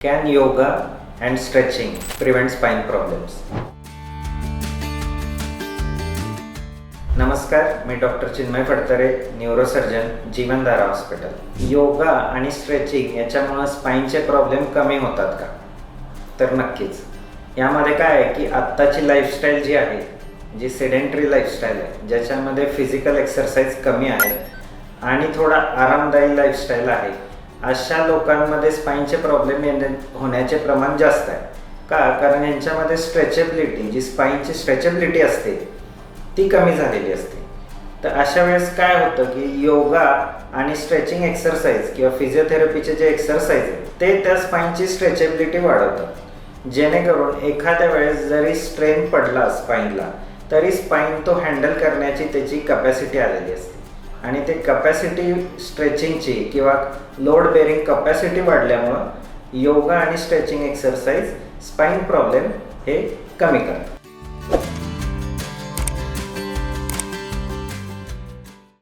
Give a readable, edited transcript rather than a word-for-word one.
Can yoga and stretching prevent spine problems? नमस्कार, मी doctor Chinmay Phadtare, neurosurgeon, जीवनधारा hospital. Yoga आणि stretching याच्यामुळे स्पाईनचे प्रॉब्लेम कमी होतात का? तर नक्कीच. यामध्ये काय आहे की आत्ताची लाईफस्टाईल जी आहे, जी सेडेंटरी लाईफस्टाईल आहे, ज्याच्यामध्ये फिजिकल एक्सरसाइज कमी आहे आणि थोडा आरामदायी लाईफस्टाईल आहे, अशा लोकांमध्ये स्पाईनचे प्रॉब्लेम होण्याचे प्रमाण जास्त आहे. का? कारण यांच्यामध्ये स्ट्रेचेबिलिटी, जी स्पाईनची स्ट्रेचेबिलिटी असते ती कमी झालेली असते. तर अशा वेळेस काय होतं की योगा आणि स्ट्रेचिंग एक्सरसाइज किंवा फिजिओथेरपीचे जे एक्सरसाइज आहेत ते त्या स्पाईनची स्ट्रेचेबिलिटी वाढवतात, जेणेकरून एखाद्या वेळेस जरी स्ट्रेन पडला स्पाईनला तरी स्पाईन तो हँडल करण्याची त्याची कपॅसिटी आलेली असते. आणि ते कपॅसिटी स्ट्रेचिंगची किंवा लोड बेरिंग कपॅसिटी वाढल्यामुळं योगा आणि स्ट्रेचिंग एक्सरसाइज स्पाईन प्रॉब्लेम हे कमी करतात.